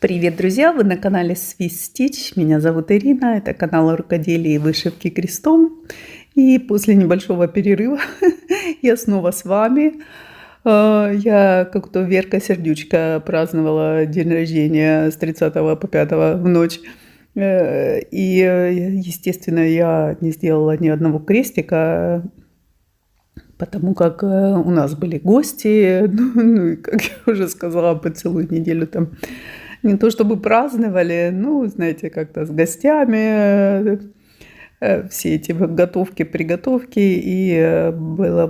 Привет, друзья! Вы на канале Swiss Stitch. Меня зовут Ирина. Это канал о рукоделии и вышивки крестом. И после небольшого перерыва я снова с вами. Я как-то Верка Сердючка праздновала день рождения с 30 по 5 в ночь. И, естественно, я не сделала ни одного крестика, потому как у нас были гости. Ну и, как я уже сказала, по целую неделю там не то чтобы праздновали, ну, знаете, как-то с гостями, все эти готовки, приготовки, и было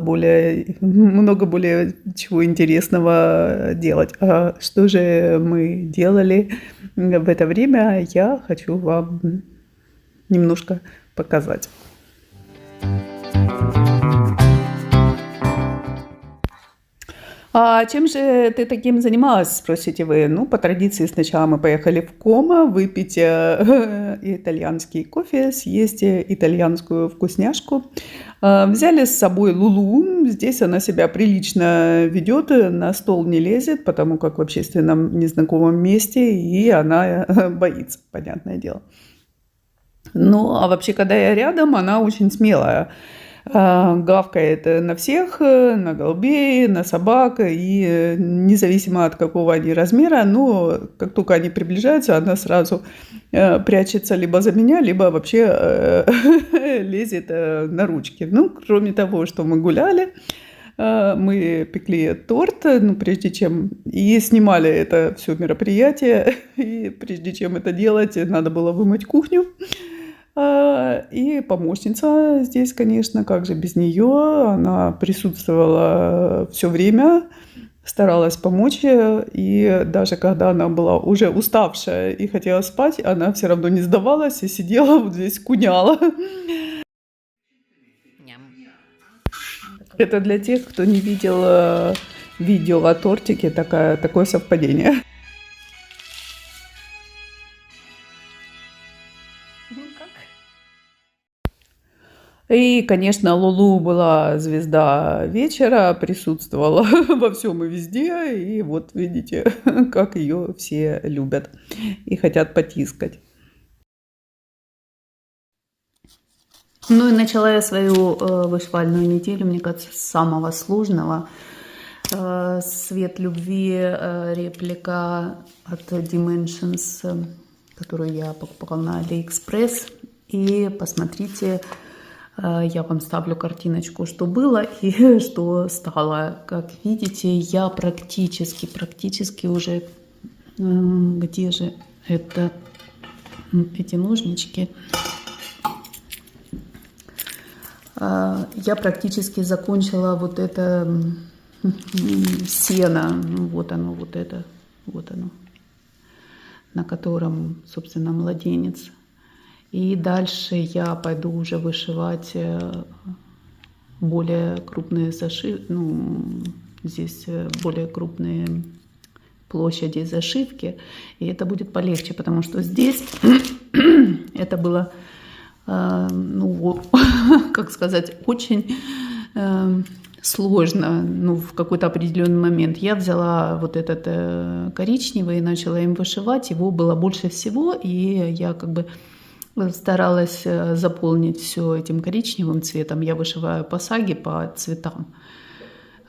много более чего интересного делать. А что же мы делали в это время, я хочу вам немножко показать. А чем же ты таким занималась, спросите вы? Ну, по традиции сначала мы поехали в Комо выпить итальянский кофе, съесть итальянскую вкусняшку. Взяли с собой Лулу. Здесь она себя прилично ведет, на стол не лезет, потому как в общественном незнакомом месте, и она боится, понятное дело. Ну, а вообще, когда я рядом, она очень смелая. Гавкает на всех, на голубей, на собак, и независимо от какого они размера, но как только они приближаются, она сразу прячется либо за меня, либо вообще лезет на ручки. Ну, кроме того, что мы гуляли, мы пекли торт, ну, прежде чем, и снимали это все мероприятие, и прежде чем это делать, надо было вымыть кухню. И помощница здесь, конечно, как же без нее, она присутствовала все время, старалась помочь, и даже когда она была уже уставшая и хотела спать, она все равно не сдавалась и сидела вот здесь, куняла. Это для тех, кто не видел видео о тортике, такое совпадение. И, конечно, Лулу была звезда вечера, присутствовала во всем и везде. И вот видите, как ее все любят и хотят потискать. Ну и начала я свою вышивальную неделю, мне кажется, с самого сложного. Свет любви, реплика от Dimensions, которую я покупала на AliExpress. И посмотрите, я вам ставлю картиночку, что было и что стало. Как видите, я практически уже... Где же это? Эти ножнички. Я практически закончила вот это сено. Вот оно, вот оно. На котором, собственно, младенец. И дальше я пойду уже вышивать более крупные зашивки, ну, здесь более крупные площади зашивки. И это будет полегче, потому что здесь это было, ну, как сказать, очень сложно, ну, в какой-то определенный момент. Я взяла вот этот коричневый и начала им вышивать. Его было больше всего, и я как бы... старалась заполнить все этим коричневым цветом. Я вышиваю по саге, по цветам.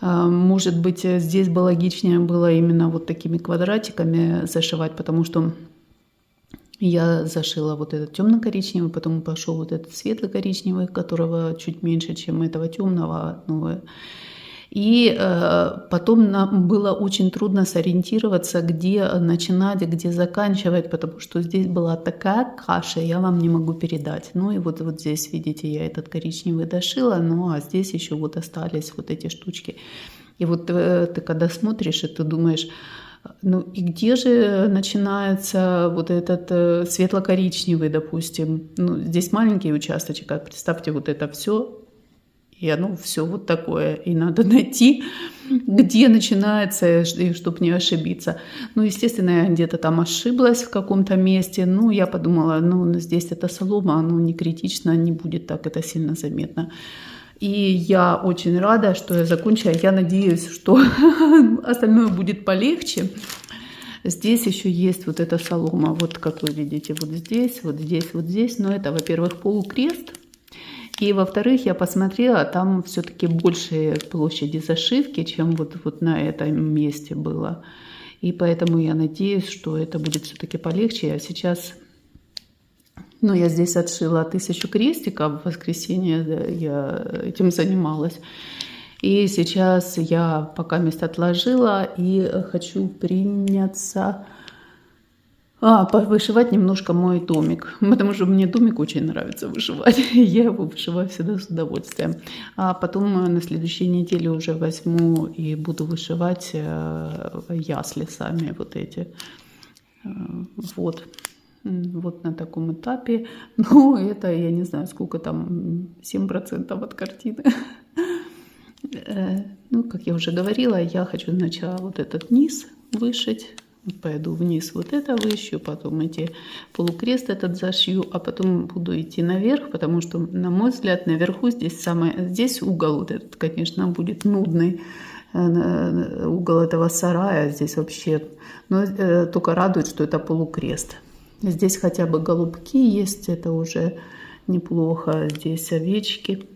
Может быть, здесь бы логичнее было именно вот такими квадратиками зашивать, потому что я зашила вот этот темно-коричневый, потом пошел вот этот светло-коричневый, которого чуть меньше, чем этого темного. И потом нам было очень трудно сориентироваться, где начинать, где заканчивать, потому что здесь была такая каша, я вам не могу передать. Ну и вот здесь, видите, я этот коричневый дошила, ну а здесь еще вот остались вот эти штучки. И вот ты когда смотришь, и ты думаешь, ну и где же начинается вот этот светло-коричневый, допустим. Ну, здесь маленький участочек, как представьте, вот это все. И оно все вот такое. И надо найти, где начинается, и чтобы не ошибиться. Ну, естественно, я где-то там ошиблась в каком-то месте. Ну, я подумала, ну, здесь это солома, оно не критично, не будет так это сильно заметно. И я очень рада, что я закончила. Я надеюсь, что остальное будет полегче. Здесь еще есть вот эта солома, вот как вы видите, вот здесь, вот здесь, вот здесь. Но это, во-первых, полукрест. И, во-вторых, я посмотрела, там все-таки больше площади зашивки, чем вот на этом месте было. И поэтому я надеюсь, что это будет все-таки полегче. А сейчас, ну, я здесь отшила 1000 крестиков. В воскресенье я этим занималась. И сейчас я пока место отложила и хочу приняться вышивать немножко мой домик, потому что мне домик очень нравится вышивать, я его вышиваю всегда с удовольствием. А потом на следующей неделе уже возьму и буду вышивать ясли сами вот эти. Вот на таком этапе. Ну, это, я не знаю, сколько там, 7% от картины. Ну, как я уже говорила, я хочу сначала вот этот низ вышить. Пойду вниз вот это выщу, потом эти полукрест этот зашью, а потом буду идти наверх, потому что, на мой взгляд, наверху здесь угол вот этот, конечно, будет нудный, угол этого сарая здесь вообще, но только радует, что это полукрест. Здесь хотя бы голубки есть, это уже неплохо, здесь овечки.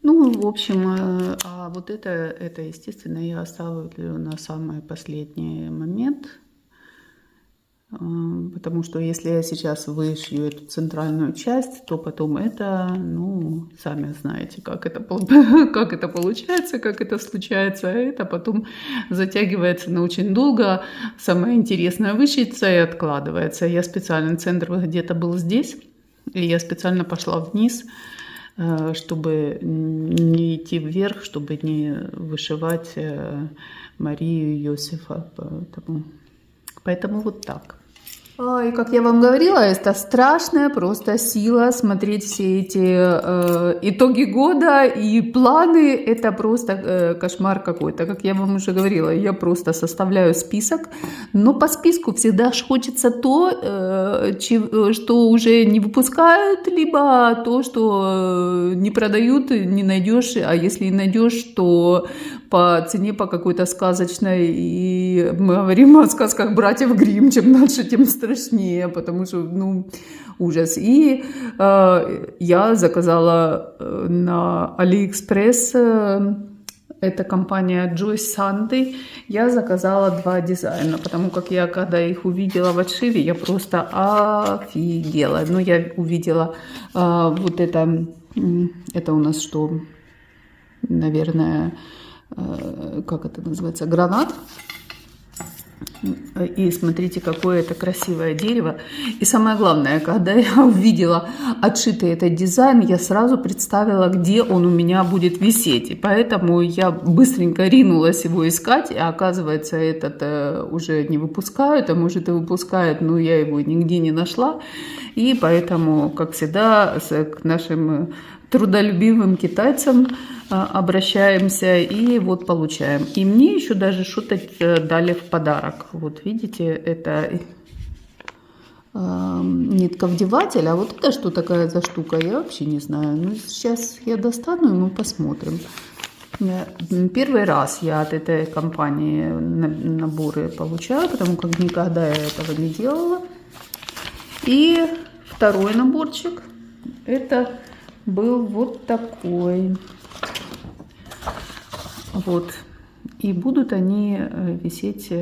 Ну, в общем, а вот это, естественно, я оставлю на самый последний момент, потому что если я сейчас вышью эту центральную часть, то потом это, ну, сами знаете, как это получается, как это случается, это потом затягивается на очень долго, самое интересное вышиться и откладывается. Я специально, центр где-то был здесь, и я специально пошла вниз, чтобы не идти вверх, чтобы не вышивать Марию и Иосифа. Поэтому вот так. И как я вам говорила, это страшная просто сила смотреть все эти итоги года и планы. Это просто кошмар какой-то. Как я вам уже говорила, я просто составляю список. Но по списку всегда хочется то, что уже не выпускают, либо то, что не продают, не найдешь. А если и найдешь, то по цене по какой-то сказочной. И мы говорим о сказках братьев Гримм. Чем дальше, тем страшнее, потому что, ну, ужас. И я заказала на Алиэкспресс, это компания Joyce Sunday, я заказала 2 дизайна, потому как я, когда их увидела в отшиве, я просто офигела. Ну, я увидела вот это у нас что, наверное, как это называется, гранат. И смотрите, какое это красивое дерево. И самое главное, когда я увидела отшитый этот дизайн, я сразу представила, где он у меня будет висеть. И поэтому я быстренько ринулась его искать. И оказывается, этот уже не выпускают, а может и выпускают, но я его нигде не нашла. И поэтому, как всегда, к нашим трудолюбивым китайцам обращаемся и вот получаем. И мне еще даже что-то дали в подарок. Вот видите, это нитковдеватель. А вот это что такая за штука, я вообще не знаю. Ну, сейчас я достану и мы посмотрим. Первый раз я от этой компании наборы получаю, потому как никогда я этого не делала. И второй наборчик, это был вот такой. Вот. И будут они висеть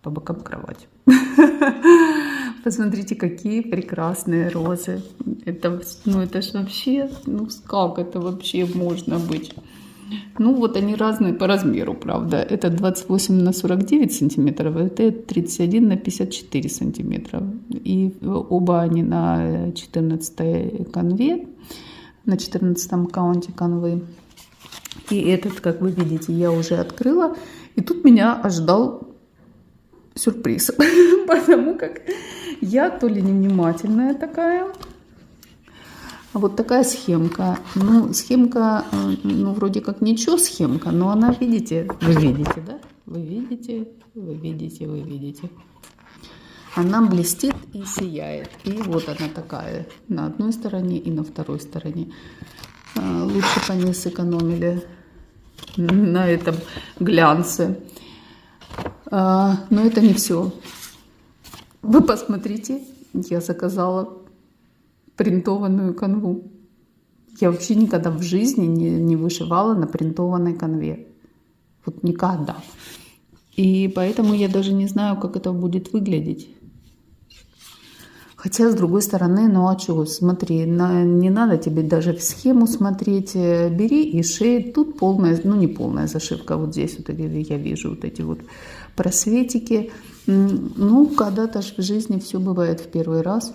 по бокам кровати. Посмотрите, какие прекрасные розы. Это ж вообще, ну как это вообще можно быть? Ну вот они разные по размеру, правда. Это 28 на 49 сантиметров, это 31 на 54 сантиметра. И оба они на 14 канве, на 14 каунте канвы. И этот, как вы видите, я уже открыла. И тут меня ожидал сюрприз. Потому как я то ли невнимательная такая. Вот такая схемка. Ну, схемка, ну, вроде как ничего схемка, но она, видите, вы видите, да? Вы видите, вы видите, вы видите. Она блестит и сияет. И вот она такая на одной стороне и на второй стороне. Лучше бы они сэкономили на этом глянце. Но это не все. Вы посмотрите, я заказала принтованную канву. Я вообще никогда в жизни не вышивала на принтованной канве. Вот никогда. И поэтому я даже не знаю, как это будет выглядеть. Хотя, с другой стороны, ну а что, смотри, не надо тебе даже в схему смотреть. Бери и шей. Тут полная, ну не полная зашивка. Вот здесь вот я вижу вот эти вот просветики. Ну, когда-то же в жизни все бывает в первый раз.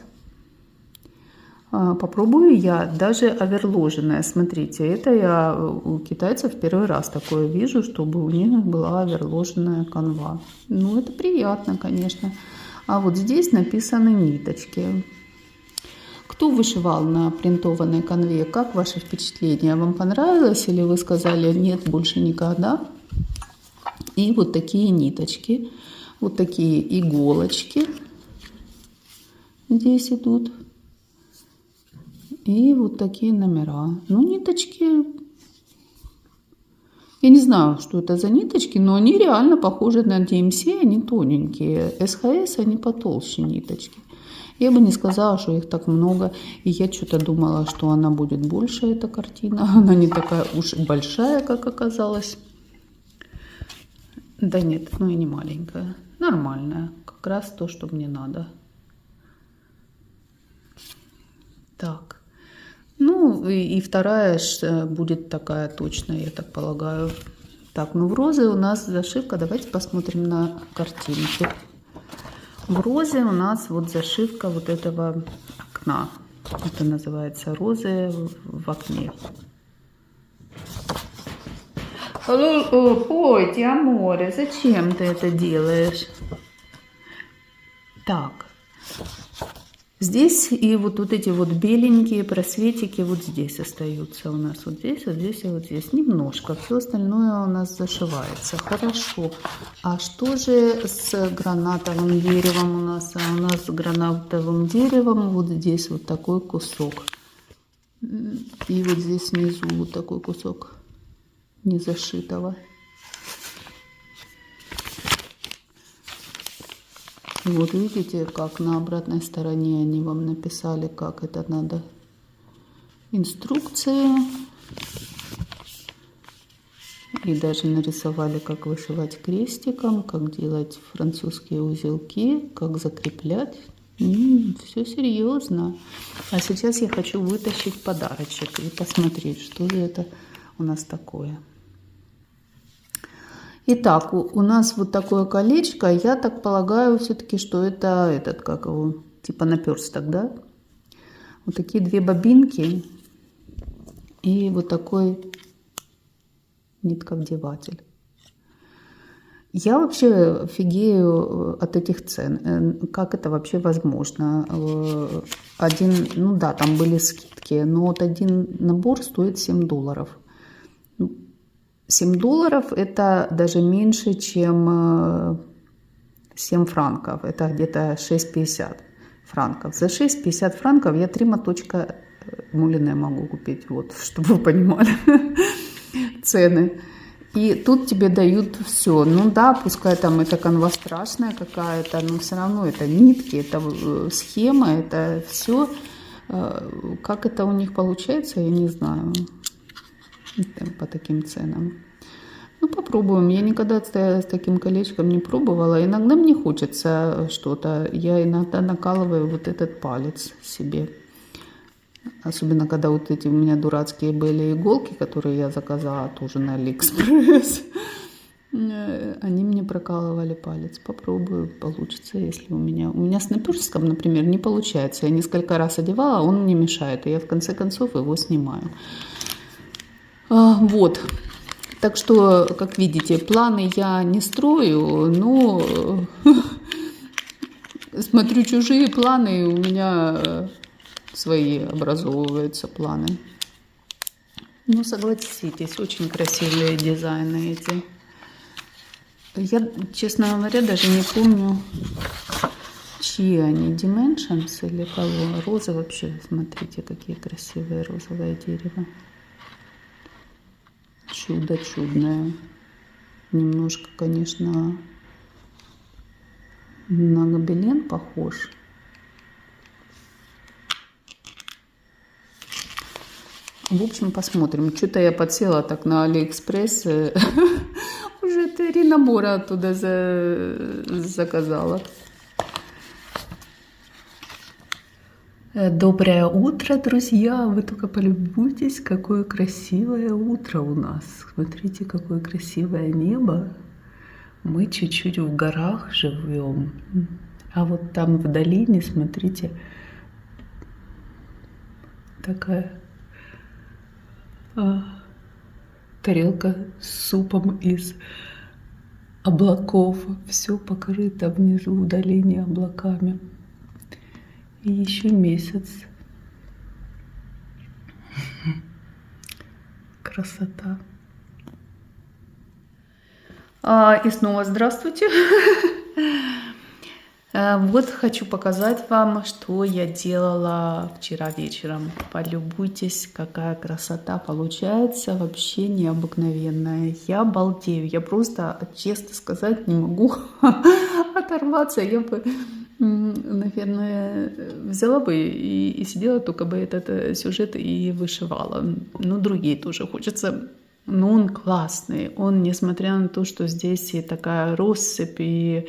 Попробую я даже оверложенная. Смотрите, это я у китайцев первый раз такое вижу, чтобы у них была оверложенная канва. Ну, это приятно, конечно. А вот здесь написаны ниточки. Кто вышивал на принтованной канве? Как ваше впечатление? Вам понравилось или вы сказали нет, больше никогда? И вот такие ниточки, вот такие иголочки здесь идут. И вот такие номера. Ну, ниточки, я не знаю, что это за ниточки, но они реально похожи на DMC, они тоненькие. СХС, они потолще ниточки. Я бы не сказала, что их так много. И я что-то думала, что она будет больше, эта картина. Она не такая уж большая, как оказалось. Да нет, ну и не маленькая. Нормальная. Как раз то, что мне надо. Так. Ну, и вторая будет такая точная, я так полагаю. Так, ну в розе у нас зашивка. Давайте посмотрим на картинку. В розе у нас вот зашивка вот этого окна. Это называется розы в окне. Ой, Тиаморе, зачем ты это делаешь? Так. Здесь и вот эти вот беленькие просветики вот здесь остаются у нас. Вот здесь и вот здесь. Немножко. Все остальное у нас зашивается. Хорошо. А что же с гранатовым деревом у нас? А у нас с гранатовым деревом вот здесь вот такой кусок. И вот здесь внизу вот такой кусок незашитого. Вот видите, как на обратной стороне они вам написали, как это надо. Инструкция. И даже нарисовали, как вышивать крестиком, как делать французские узелки, как закреплять. Все серьезно. А сейчас я хочу вытащить подарочек и посмотреть, что же это у нас такое. Итак, у нас вот такое колечко. Я так полагаю все-таки, что это этот, как его, типа наперсток, да? Вот такие две бобинки и вот такой нитковдеватель. Я вообще офигею от этих цен. Как это вообще возможно? Один, ну да, там были скидки, но вот один набор стоит $7. $7 это даже меньше, чем 7 франков. Это где-то 6,50 франков. За 6,50 франков я 3 моточка мулине могу купить. Вот, чтобы вы понимали цены. И тут тебе дают все. Ну да, пускай там эта канва страшная какая-то, но все равно это нитки, это схема, это все. Как это у них получается, я не знаю. По таким ценам. Ну, попробуем. Я никогда с таким колечком не пробовала. Иногда мне хочется что-то. Я иногда накалываю вот этот палец себе. Особенно, когда вот эти у меня дурацкие были иголки, которые я заказала тоже на Алиэкспресс. Они мне прокалывали палец. Попробую, получится, если у меня... У меня с наперстком, например, не получается. Я несколько раз одевала, он мне мешает. И я в конце концов его снимаю. Вот, так что, как видите, планы я не строю, но смотрю чужие планы, у меня свои образовываются планы. Ну, согласитесь, очень красивые дизайны эти. Я, честно говоря, даже не помню, чьи они, Dimensions или кого. Розы вообще, смотрите, какие красивые розовое дерево. чудо чудное. Немножко, конечно, на гобелен похож. В общем, посмотрим. Что-то я подсела так на Алиэкспресс. Уже 3 набора оттуда заказала. Доброе утро, друзья! Вы только полюбуйтесь, какое красивое утро у нас. Смотрите, какое красивое небо. Мы чуть-чуть в горах живем. А вот там в долине, смотрите, такая тарелка с супом из облаков. Все покрыто внизу в долине облаками. И еще месяц. Красота. И снова здравствуйте. Вот хочу показать вам, что я делала вчера вечером. Полюбуйтесь, какая красота получается. Вообще необыкновенная. Я балдею. Я просто, честно сказать, не могу оторваться. Я бы, наверное, взяла бы и сидела только бы этот сюжет и вышивала. Ну, другие тоже хочется. Но он классный. Он, несмотря на то, что здесь и такая россыпь, и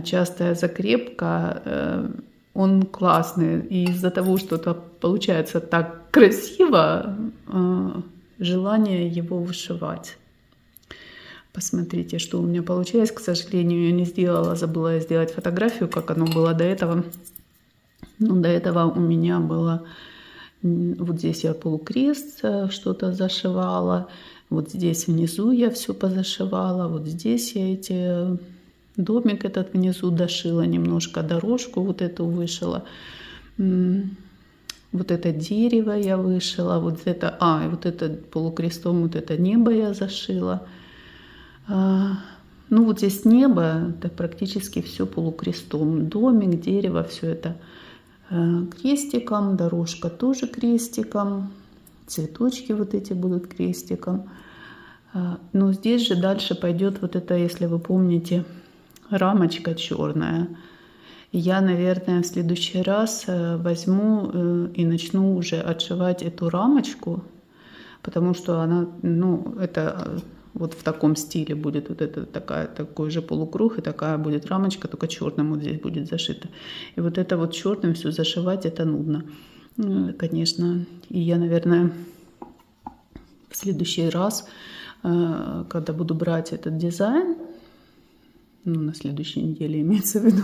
частая закрепка, он классный. И из-за того, что это получается так красиво, желание его вышивать. Посмотрите, что у меня получилось. К сожалению, я не сделала, забыла сделать фотографию, как оно было до этого. Но до этого у меня было... Вот здесь я полукрест что-то зашивала. Вот здесь внизу я все позашивала. Вот здесь я эти... Домик этот внизу дошила немножко, дорожку вот эту вышила. Вот это дерево я вышила, вот это, вот это полукрестом, вот это небо я зашила. Ну вот здесь небо, это практически все полукрестом. Домик, дерево, все это крестиком, дорожка тоже крестиком, цветочки вот эти будут крестиком. Но здесь же дальше пойдет вот это, если вы помните, рамочка черная. Я, наверное, в следующий раз возьму и начну уже отшивать эту рамочку, потому что она, ну, это вот в таком стиле будет вот это такой же полукруг, и такая будет рамочка, только черным вот здесь будет зашито. И вот это вот черным все зашивать, это нудно, конечно. И я, наверное, в следующий раз, когда буду брать этот дизайн, ну, на следующей неделе имеется в виду,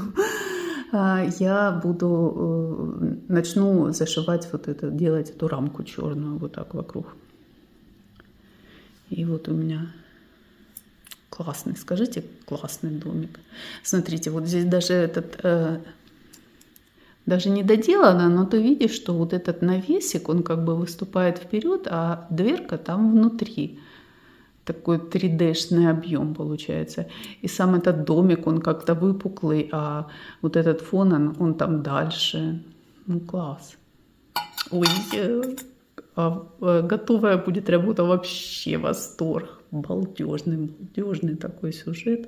я начну зашивать вот это, делать эту рамку черную вот так вокруг. И вот у меня классный, скажите, классный домик. Смотрите, вот здесь даже этот, даже не доделано, но ты видишь, что вот этот навесик, он как бы выступает вперед, а дверка там внутри. Такой 3D-шный объем получается. И сам этот домик, он как-то выпуклый, а вот этот фон, он там дальше. Ну, класс. Ой, готовая будет работа, вообще восторг. Балдежный такой сюжет.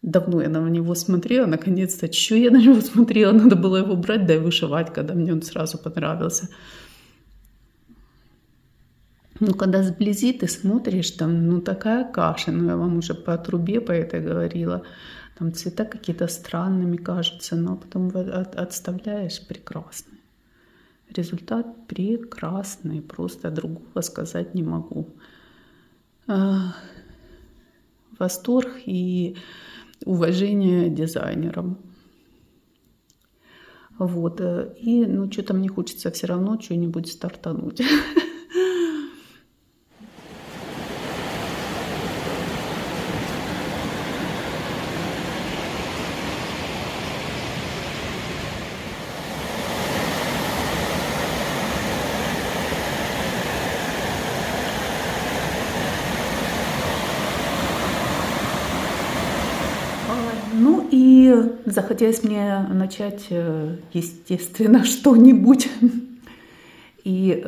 Давно я на него смотрела, наконец-то. Чё я на него смотрела? Надо было его брать, да и вышивать, когда мне он сразу понравился. Ну, когда сблизи ты смотришь, там, ну, такая каша, ну, я вам уже по трубе по этой говорила, там цвета какие-то странными кажутся, но потом отставляешь, прекрасный. Результат прекрасный, просто другого сказать не могу. Восторг и уважение дизайнерам. Вот, и, ну, что-то мне хочется все равно что-нибудь стартануть. Ну и захотелось мне начать, естественно, что-нибудь. И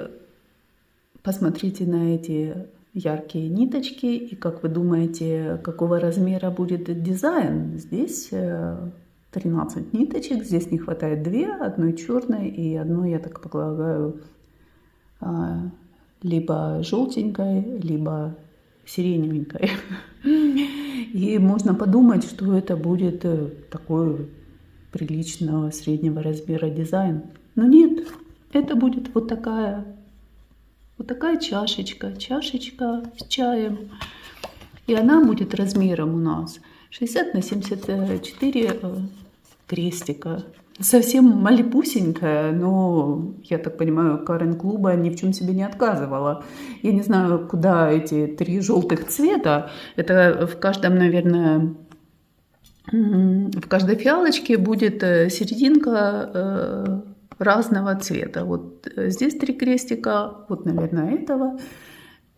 Посмотрите на эти яркие ниточки, и как вы думаете, какого размера будет дизайн? Здесь 13 ниточек, здесь не хватает 2, одной черной и одной, я так полагаю, либо желтенькой, либо сиреневенькой. И можно подумать, что это будет такой приличного среднего размера дизайн. Но нет, это будет вот такая чашечка с чаем. И она будет размером у нас 60 на 74 крестика. Совсем малепусенькая, но, я так понимаю, Карен Клуба ни в чем себе не отказывала. Я не знаю, куда эти 3 желтых цвета. Это в каждом, наверное, в каждой фиалочке будет серединка разного цвета. Вот здесь 3 крестика, вот, наверное, этого.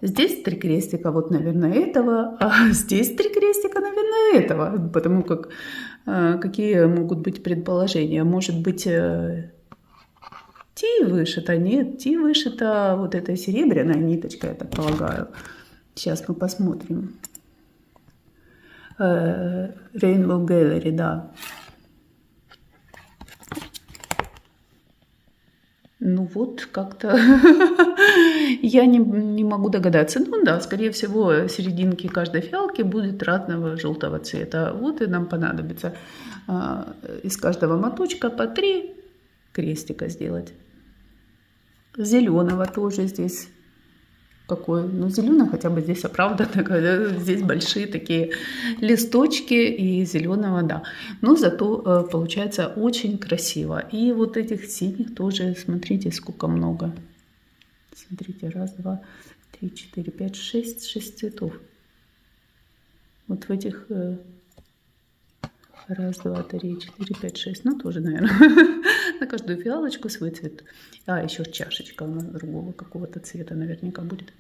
Здесь 3 крестика, вот, наверное, этого. А здесь 3 крестика, наверное, этого. Потому как какие могут быть предположения? Может быть, ти вышита? Нет, ти вышита вот этой серебряной ниточкой, я так полагаю. Сейчас мы посмотрим. Rainbow Gallery, да. Ну вот, как-то я не могу догадаться. Ну да, скорее всего, серединки каждой фиалки будет разного желтого цвета. Вот и нам понадобится из каждого моточка по 3 крестика сделать. Зеленого тоже здесь какой. Ну, зеленый хотя бы здесь оправданно. Здесь большие такие листочки и зеленого, да. Но зато получается очень красиво. И вот этих синих тоже, смотрите, сколько много. Смотрите, 1, 2, 3, 4, 5, 6 цветов. Вот в этих 1, 2, 3, 4, 5, 6. Ну, тоже, наверное, на каждую фиалочку свой цвет. А, еще чашечка у нас другого какого-то цвета наверняка будет.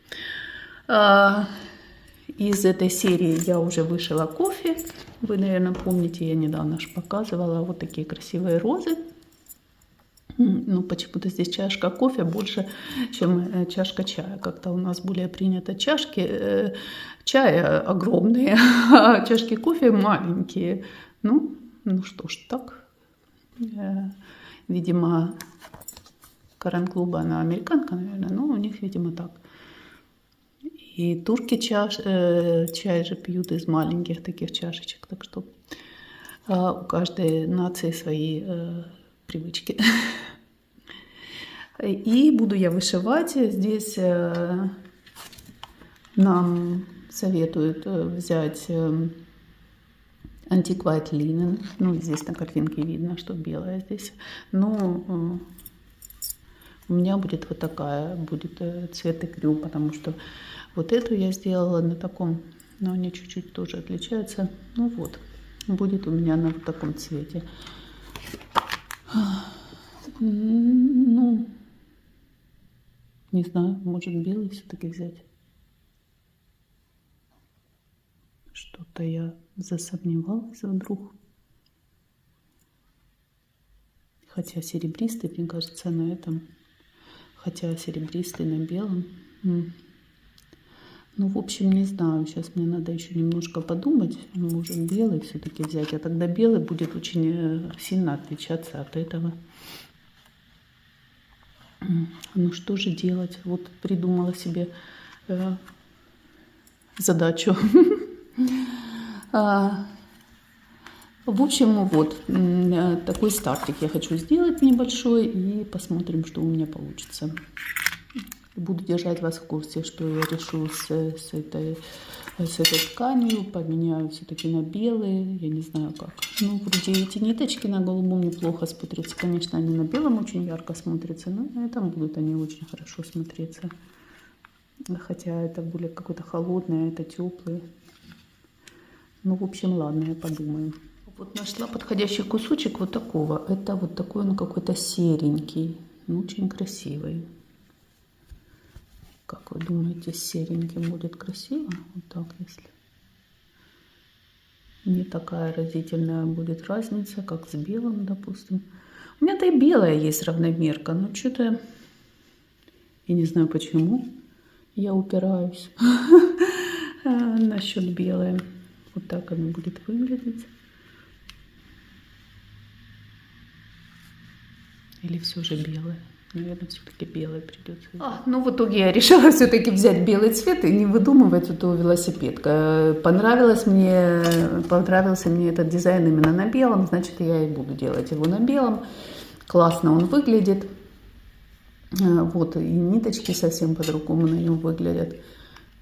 Из этой серии я уже вышила кофе. Вы, наверное, помните, я недавно аж показывала вот такие красивые розы. Ну, почему-то здесь чашка кофе больше, чем чашка чая. Как-то у нас более принято чашки чая огромные, а чашки кофе маленькие. Ну что ж, так. Видимо, Карен Клуба, она американка, наверное, но у них, видимо, так. И турки чай же пьют из маленьких таких чашечек, так что у каждой нации свои привычки. И буду я вышивать. Здесь нам советуют взять Antique White Linen. Ну, здесь на картинке видно, что белое здесь. Но у меня будет вот такая, будет цвет икрю, потому что вот эту я сделала на таком, но они чуть-чуть тоже отличаются. Ну вот, будет у меня на вот таком цвете. Ну, не знаю, может белый все-таки взять. Что-то я засомневалась вдруг. Хотя серебристый, мне кажется, на этом. Хотя серебристый на белом. Ну, в общем, не знаю. Сейчас мне надо еще немножко подумать. Может, белый все-таки взять. А тогда белый будет очень сильно отличаться от этого. Ну, что же делать? Вот придумала себе задачу. В общем, вот такой стартик я хочу сделать небольшой. И посмотрим, что у меня получится. Буду держать вас в курсе, что я решу с этой тканью. Поменяю все-таки на белые. Я не знаю как. Ну, вроде эти ниточки на голубом неплохо смотрятся. Конечно, они на белом очень ярко смотрятся. Но на этом будут они очень хорошо смотреться. Хотя это более какое-то холодное, это теплый. Ну, в общем, ладно, я подумаю. Вот нашла подходящий кусочек вот такого. Это вот такой он какой-то серенький. Ну, очень красивый. Как вы думаете, с сереньким будет красиво? Вот так, если. Не такая разительная будет разница, как с белым, допустим. У меня-то и белая есть равномерка, но что-то... Я не знаю почему. я упираюсь насчет белое. Вот так оно будет выглядеть. Или все же белое? Наверное, все-таки белое придется. Ну, в итоге я решила все-таки взять белый цвет и не выдумывать эту велосипедку. Понравился мне этот дизайн именно на белом, значит, я и буду делать его на белом. Классно он выглядит. Вот, и ниточки совсем по-другому на нем выглядят.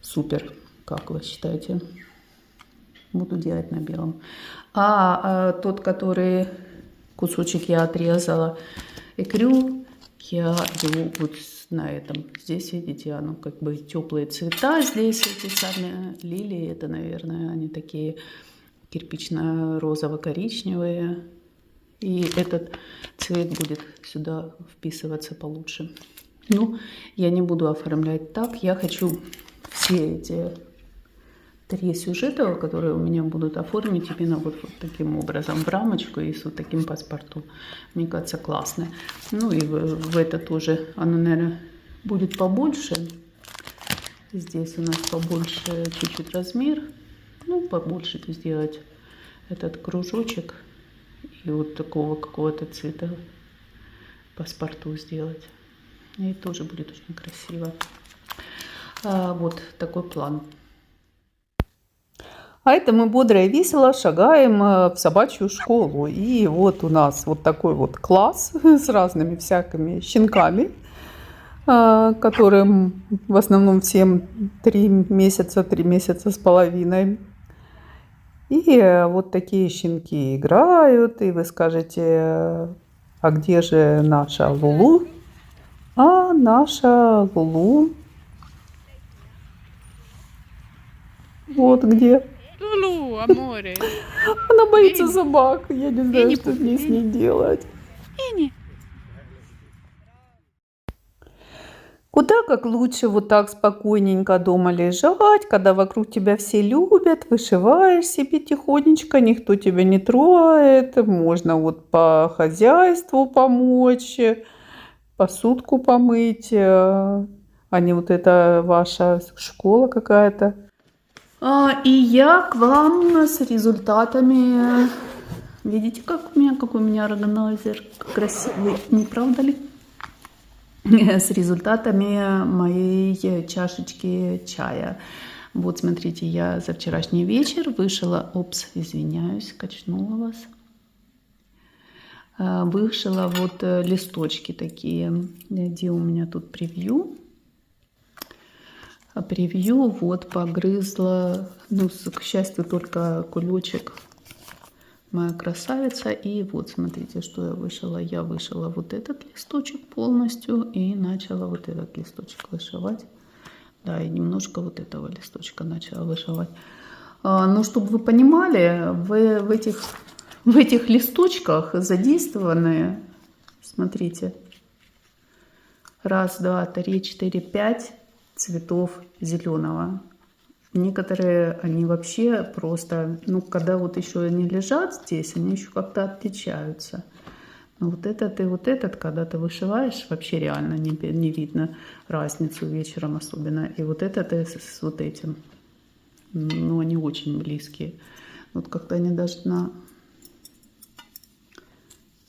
Супер, как вы считаете? Буду делать на белом. Тот, который кусочек я отрезала, икрю, я его вот на этом. Здесь, видите, оно как бы теплые цвета. Здесь эти сами лилии, это, наверное, они такие кирпично-розово-коричневые. И этот цвет будет сюда вписываться получше. Ну, я не буду оформлять так. Я хочу все эти 3 сюжета, которые у меня будут, оформить именно вот таким образом, в рамочку и с вот таким паспортом. Мне кажется, классно. Ну и в это тоже оно, наверное, будет побольше. Здесь у нас побольше чуть-чуть размер. Ну, побольше сделать этот кружочек. И вот такого какого-то цвета паспорту сделать. И тоже будет очень красиво. Вот такой план. А это мы бодро и весело шагаем в собачью школу. И вот у нас вот такой вот класс с разными всякими щенками, которым в основном всем 3 месяца с половиной. И вот такие щенки играют, и вы скажете, а где же наша Лулу? А наша Лулу вот где. Лулу, аморе. Она боится собак, я не знаю, что мне с ней делать. Куда как лучше вот так спокойненько дома лежать, когда вокруг тебя все любят, вышиваешь себе тихонечко, никто тебя не трогает, можно вот по хозяйству помочь, посудку помыть, а не вот это ваша школа какая-то. И я к вам с результатами. Видите, какой у меня органайзер красивый, не правда ли? С результатами моей чашечки чая. Вот смотрите, я за вчерашний вечер вышила, извиняюсь, качнула вас. Вышила вот листочки такие, где у меня тут превью. Превью вот погрызла, ну, к счастью, только кулечек. Моя красавица. И вот смотрите, что я вышила. Я вышила вот этот листочек полностью и начала вот этот листочек вышивать. Да, и немножко вот этого листочка начала вышивать. Ну, чтобы вы понимали, в этих листочках задействованы, смотрите, 1, 2, 3, 4, 5 цветов зеленого. Некоторые, они вообще просто, ну, когда вот еще они лежат здесь, они еще как-то отличаются. Но вот этот и вот этот, когда ты вышиваешь, вообще реально не видно разницу вечером особенно. И вот этот с вот этим, ну, они очень близкие. Вот как-то они даже на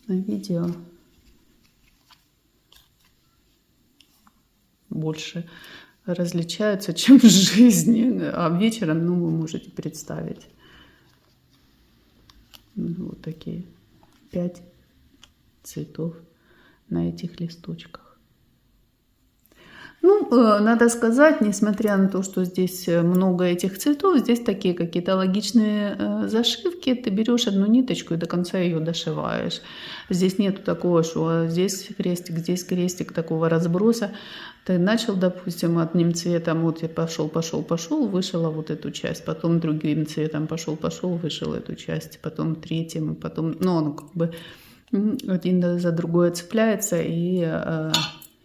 видео больше различаются, чем в жизни, а вечером, ну, вы можете представить. Вот такие 5 цветов на этих листочках. Ну, надо сказать, несмотря на то, что здесь много этих цветов, здесь такие какие-то логичные зашивки. Ты берешь одну ниточку и до конца ее дошиваешь. Здесь нету такого, что здесь крестик, такого разброса. Ты начал, допустим, одним цветом, вот я пошел, вышила вот эту часть, потом другим цветом пошел, вышил эту часть, потом третьим, потом, ну, он как бы один за другое цепляется, и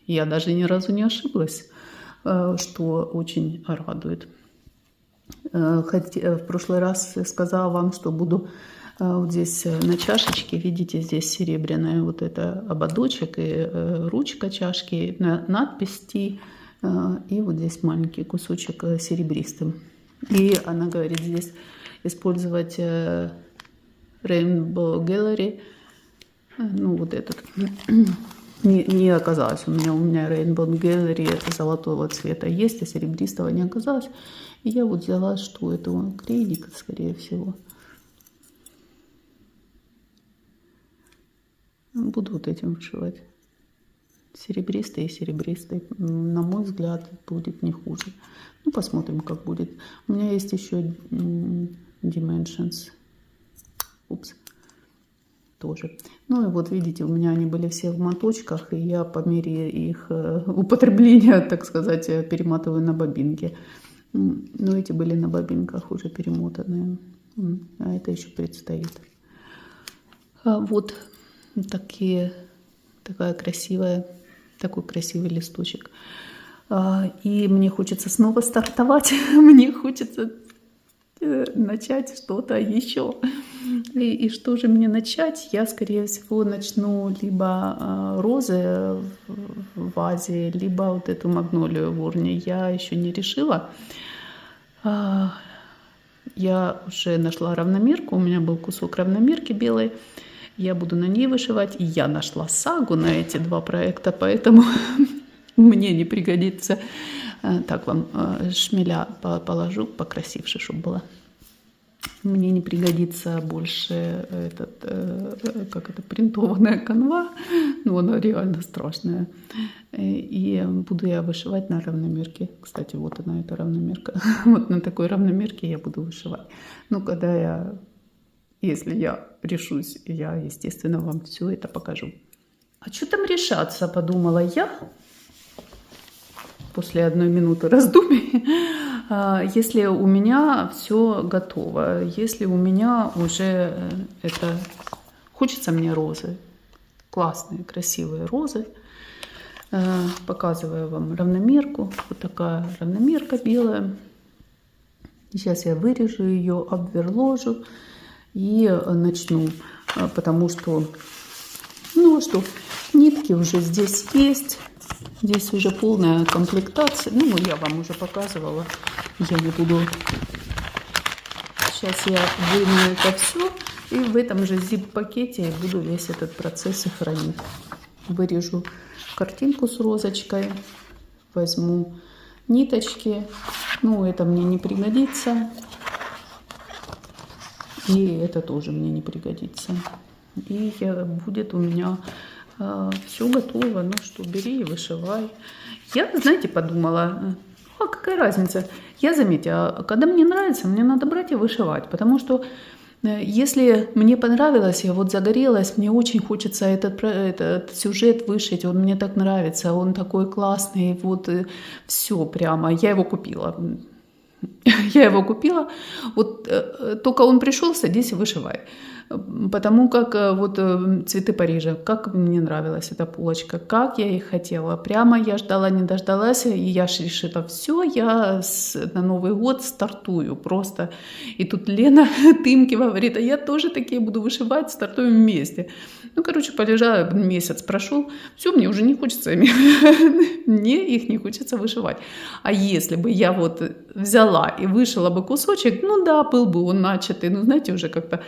я даже ни разу не ошиблась, что очень радует. Хотя в прошлый раз я сказала вам, что буду вот здесь на чашечке, видите, здесь серебряная вот это ободочек и ручка чашки, надпись И вот здесь маленький кусочек серебристым. И она говорит здесь использовать Rainbow Gallery. Ну, вот этот. Не оказалось. У меня Rainbow Gallery золотого цвета есть, а серебристого не оказалось. И я вот взяла, что это клейник, скорее всего. Буду вот этим вышивать. Серебристый и серебристый. На мой взгляд, будет не хуже. Ну, посмотрим, как будет. У меня есть еще Dimensions. Упс. Тоже. Ну и вот видите, у меня они были все в моточках, и я по мере их употребления, так сказать, перематываю на бобинке. Но эти были на бобинках уже перемотанные. А это еще предстоит. Вот такой красивый листочек. И мне хочется снова стартовать. Мне хочется начать что-то еще. И что же мне начать? Я, скорее всего, начну либо розы в вазе, либо вот эту магнолию в урне. Я еще не решила. Я уже нашла равномерку. У меня был кусок равномерки белой. Я буду на ней вышивать. И я нашла сагу на эти два проекта, поэтому мне не пригодится. Так вам шмеля положу, покрасивше, чтобы было. Мне не пригодится больше принтованная канва. Ну, она реально страшная. И буду я вышивать на равномерке. Кстати, вот она, эта равномерка. Вот на такой равномерке я буду вышивать. Ну, если я решусь, я, естественно, вам все это покажу. А что там решаться, подумала я. После 1 минуты раздумий, если у меня все готово, если у меня уже хочется мне розы, классные, красивые розы, показываю вам равномерку, вот такая равномерка белая, сейчас я вырежу ее, обверложу и начну, потому что, нитки уже здесь есть. Здесь уже полная комплектация. Ну, я вам уже показывала. Я не буду... Сейчас я выну это все. И в этом же zip-пакете буду весь этот процесс сохранить. Вырежу картинку с розочкой. Возьму ниточки. Ну, это мне не пригодится. И это тоже мне не пригодится. И будет у меня... все готово, ну что, бери и вышивай. Я, знаете, подумала, какая разница? Я заметила, когда мне нравится, мне надо брать и вышивать, потому что если мне понравилось, я вот загорелась, мне очень хочется этот сюжет вышить, он мне так нравится, он такой классный, вот все прямо, я его купила. Я его купила, вот только он пришел, садись и вышивай. Потому как вот цветы Парижа, как мне нравилась эта полочка, как я их хотела. Прямо я ждала, не дождалась, и я решила, все, я на Новый год стартую просто. И тут Лена Тымкева говорит, а я тоже такие буду вышивать, стартуем вместе. Ну, короче, полежала, месяц прошел, все, мне уже не хочется, мне их не хочется вышивать. А если бы я вот взяла и вышила бы кусочек, ну да, был бы он начатый, ну, знаете, уже как-то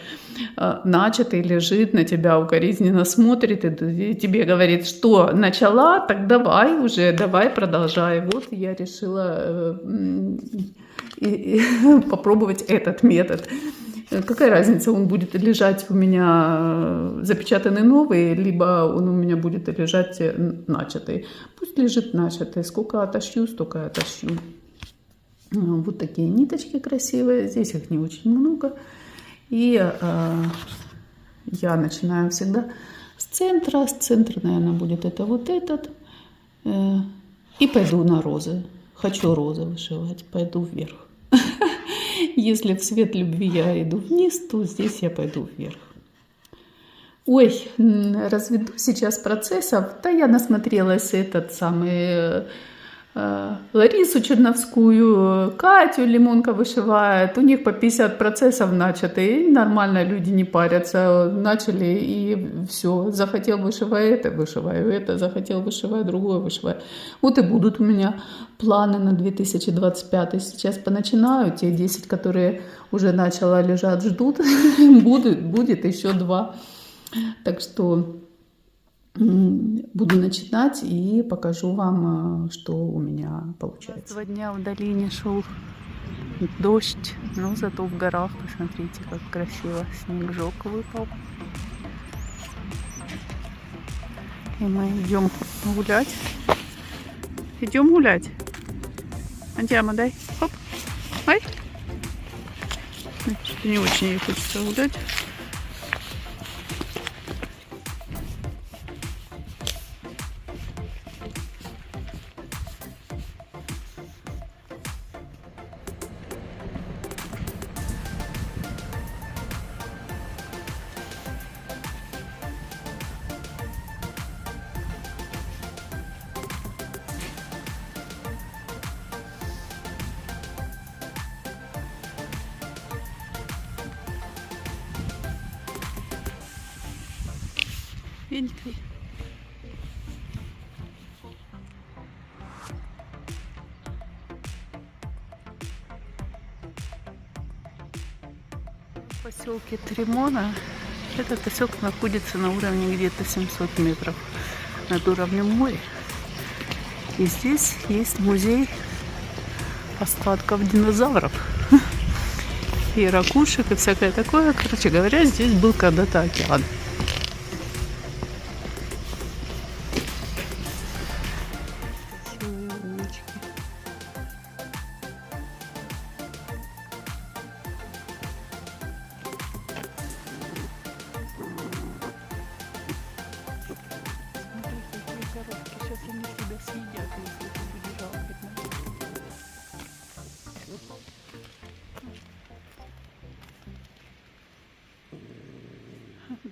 начатый, лежит на тебя укоризненно смотрит и тебе говорит, что начала, так давай продолжай. Вот я решила попробовать этот метод. Какая разница, он будет лежать у меня запечатанный новый, либо он у меня будет лежать начатый. Пусть лежит начатый, сколько отошью, столько отошью. Вот такие ниточки красивые, здесь их не очень много. И я начинаю всегда с центра. С центра, наверное, будет это вот этот. И пойду на розы. Хочу розы вышивать, пойду вверх. Если в свет любви я иду вниз, то здесь я пойду вверх. Ой, разведу сейчас процессов. Да я насмотрелась Ларису Черновскую, Катю Лимонка вышивает. У них по 50 процессов начаты. И нормально люди не парятся. Начали и все. Захотел вышивай это, вышиваю это. Захотел вышивай другое, вышиваю. Вот и будут у меня планы на 2025. Сейчас поначинаю. Те 10, которые уже начала лежат, ждут. Будет еще 2. Так что буду начинать и покажу вам, что у меня получается. 2 дня в долине шел дождь, но зато в горах, посмотрите, как красиво, снежок выпал. И мы идем гулять. Идем гулять. Антиама, дай. Хоп. Ай. Что-то не очень ей хочется гулять. Видите? В поселке Тремона. Этот поселок находится на уровне где-то 700 метров над уровнем моря. И здесь есть музей остатков динозавров. И ракушек, и всякое такое. Короче говоря, здесь был когда-то океан. Сейчас они тебя съедят, если ты будешь жаловать на них.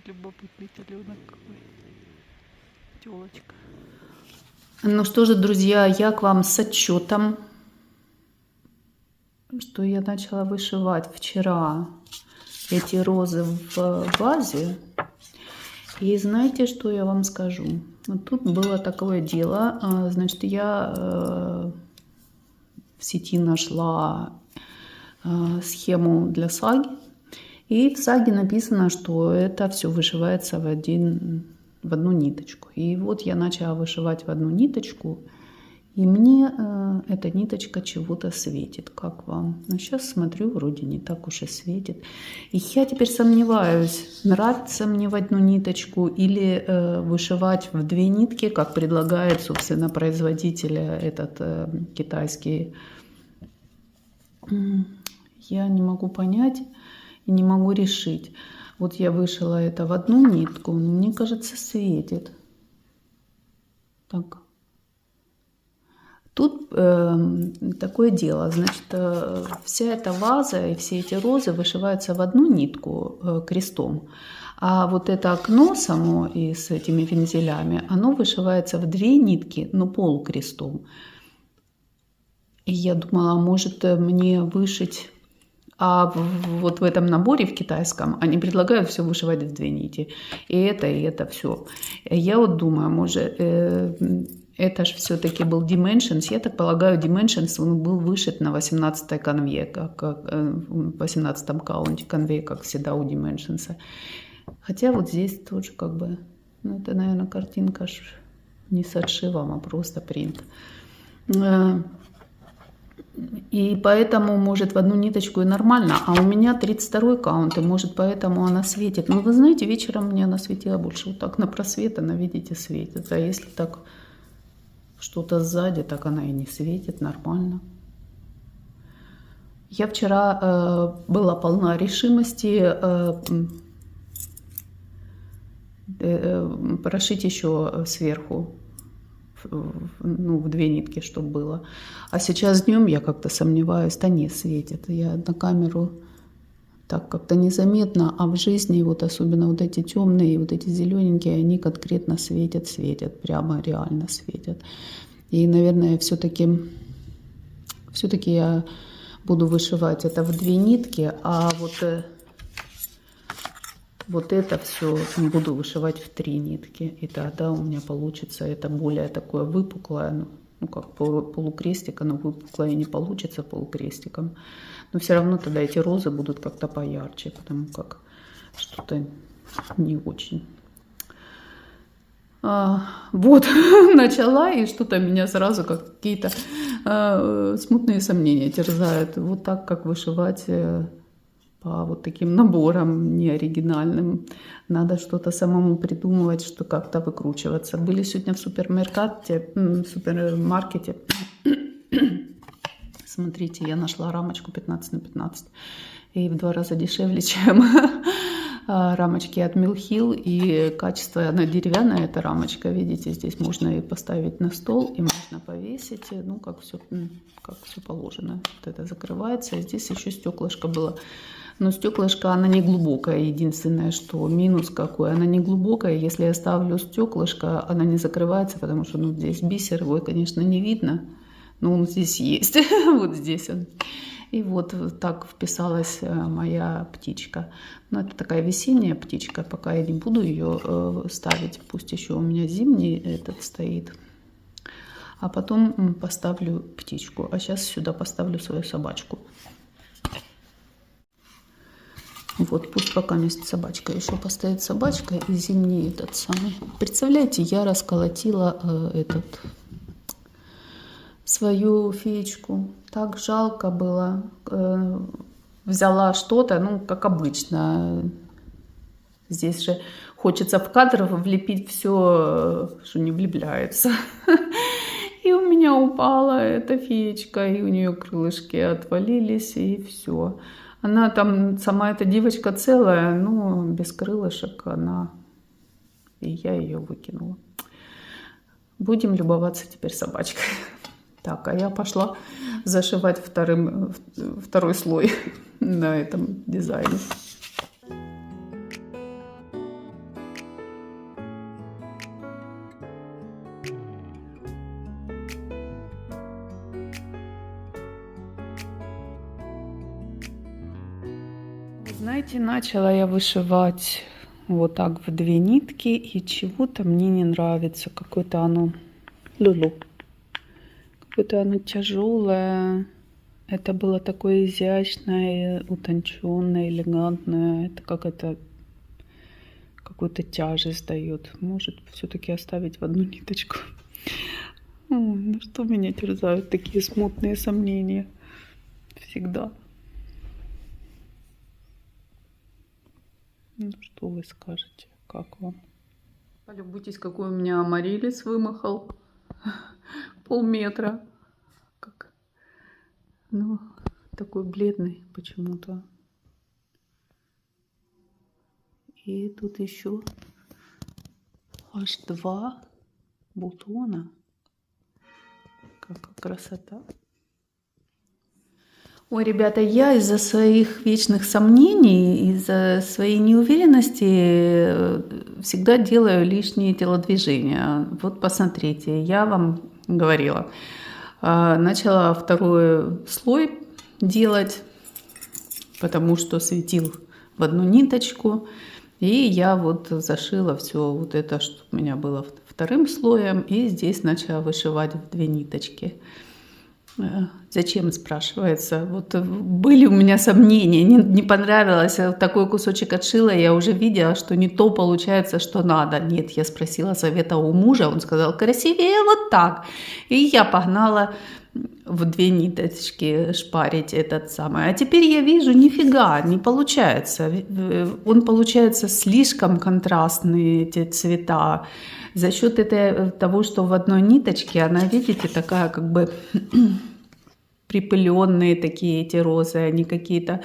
Любопытный теленок какой. Телочка. Ну что же, друзья, я к вам с отчетом, что я начала вышивать вчера эти розы в вазе. И знаете, что я вам скажу? Вот тут было такое дело. Значит, я в сети нашла схему для саги. И в саге написано, что это все вышивается в одну ниточку. И вот я начала вышивать в одну ниточку. И мне эта ниточка чего-то светит. Как вам? Но сейчас смотрю, вроде не так уж и светит. И я теперь сомневаюсь, нравится мне в одну ниточку или вышивать в 2 нитки, как предлагает, собственно, производитель этот китайский. Я не могу понять и не могу решить. Вот я вышила это в одну нитку, но мне кажется, светит. Так. Тут такое дело, значит, вся эта ваза и все эти розы вышиваются в одну нитку крестом, а вот это окно само и с этими вензелями, оно вышивается в 2 нитки, но полукрестом. И я думала, может мне вышить, а вот в этом наборе в китайском они предлагают все вышивать в 2 нити, и это все. Я вот думаю, может... Это же все-таки был Dimensions. Я так полагаю, Dimensions он был вышит на 18-й конве, как в 18-м каунте конве, как всегда у Dimensions. Хотя вот здесь тоже как бы, ну это, наверное, картинка не с отшивом, а просто принт. И поэтому, может, в одну ниточку и нормально. А у меня 32-й каунт, и может, поэтому она светит. Но вы знаете, вечером мне она светила больше вот так на просвет, она, видите, светит. А если так... что-то сзади, так она и не светит, нормально. Я вчера была полна решимости прошить еще сверху, ну, в 2 нитки, чтобы было. А сейчас днем я как-то сомневаюсь, да не светит. Я на камеру так как-то незаметно, а в жизни вот особенно вот эти темные, вот эти зелененькие, они конкретно светят, прямо реально светят. И, наверное, все-таки я буду вышивать это в 2 нитки, а вот это все буду вышивать в 3 нитки. И тогда у меня получится это более такое выпуклое, ну как полукрестик, оно выпуклое не получится полукрестиком. Но все равно тогда эти розы будут как-то поярче, потому как что-то не очень. Вот, начала, и что-то меня сразу какие-то смутные сомнения терзают. Вот так, как вышивать по вот таким наборам неоригинальным. Надо что-то самому придумывать, что как-то выкручиваться. Были сегодня в супермаркете. Смотрите, я нашла рамочку 15×15. И в 2 раза дешевле, чем рамочки от Mill Hill. И качество, она деревянная, эта рамочка, видите, здесь можно и поставить на стол, и можно повесить, ну, как все положено. Вот это закрывается, а здесь еще стеклышко было. Но стеклышко, она не глубокая, единственное, что минус какой, она не глубокая. Если я ставлю стеклышко, она не закрывается, потому что, ну, здесь бисер, его, конечно, не видно, но он здесь есть, вот здесь он. И вот так вписалась моя птичка. Но это такая весенняя птичка, пока я не буду ее ставить. Пусть еще у меня зимний этот стоит. А потом поставлю птичку. А сейчас сюда поставлю свою собачку. Вот, пусть пока вместе собачка еще постоит, собачка и зимний этот самый. Представляете, я расколотила свою феечку. Так жалко было. Взяла что-то, ну, как обычно. Здесь же хочется в кадр влепить все, что не влепляется. И у меня упала эта феечка, и у нее крылышки отвалились, и все. Она там, сама эта девочка целая, но без крылышек она. И я ее выкинула. Будем любоваться теперь собачкой. Так, а я пошла зашивать второй слой на этом дизайне. Знаете, начала я вышивать вот так в 2 нитки, и чего-то мне не нравится. Какое-то оно лулу. Какое-то оно тяжелое. Это было такое изящное, утонченное, элегантное. Это как какую-то тяжесть дает. Может, все-таки оставить в 1 ниточку. Ой, ну что меня терзают такие смутные сомнения? Всегда. Ну что вы скажете? Как вам? Полюбуйтесь, какой у меня амарилис вымахал. Полметра. Как? Ну, такой бледный почему-то. И тут еще аж 2 бутона. Какая красота. Ой, ребята, я из-за своих вечных сомнений, из-за своей неуверенности всегда делаю лишние телодвижения. Вот посмотрите, я вам говорила. Начала 2 слой делать, потому что светил в 1 ниточку. И я вот зашила все вот это, что у меня было 2 слоем. И здесь начала вышивать в 2 ниточки. Зачем, спрашивается. Вот были у меня сомнения, не понравилось. Такой кусочек отшила, я уже видела, что не то получается, что надо. Нет, я спросила совета у мужа, он сказал, красивее вот так. И я погнала в 2 ниточки шпарить этот самый. А теперь я вижу, нифига, не получается. Он получается слишком контрастные, эти цвета. За счет того, что в 1 ниточке она, видите, такая как бы припыленные такие эти розы, они какие-то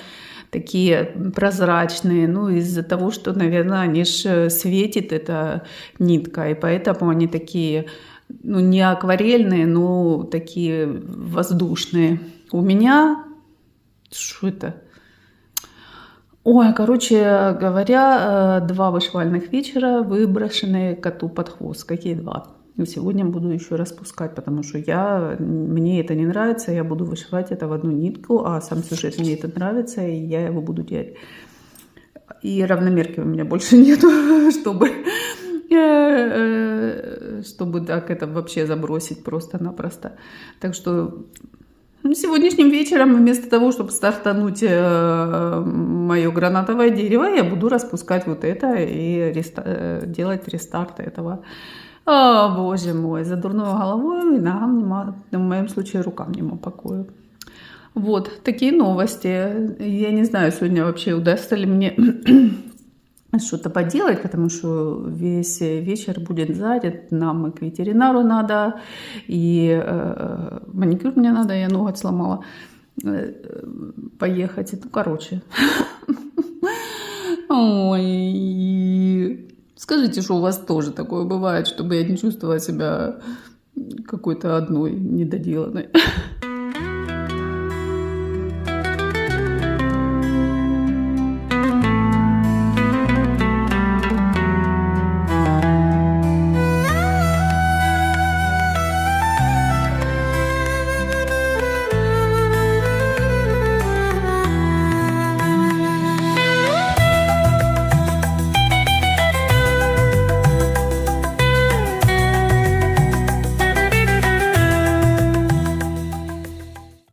такие прозрачные. Ну, из-за того, что, наверное, они же светит эта нитка, и поэтому они такие, ну, не акварельные, но такие воздушные. У меня... Что это? Ой, короче говоря, 2 вышивальных вечера выброшены коту под хвост. Какие 2? И сегодня буду еще распускать, потому что мне это не нравится, я буду вышивать это в одну нитку, а сам сюжет мне это нравится, и я его буду делать. И равномерки у меня больше нету, чтобы так это вообще забросить просто-напросто. Так что сегодняшним вечером вместо того, чтобы стартануть мое гранатовое дерево, я буду распускать вот это и делать рестарт этого. О, боже мой, за дурной головой и ногам нема, в моем случае рукам нема покоя. Вот, такие новости. Я не знаю, сегодня вообще удастся ли мне что-то поделать, потому что весь вечер будет занят. Нам и к ветеринару надо, и маникюр мне надо, я ноготь сломала, поехать. Ну, короче. Ой. Скажите, что у вас тоже такое бывает, чтобы я не чувствовала себя какой-то одной недоделанной.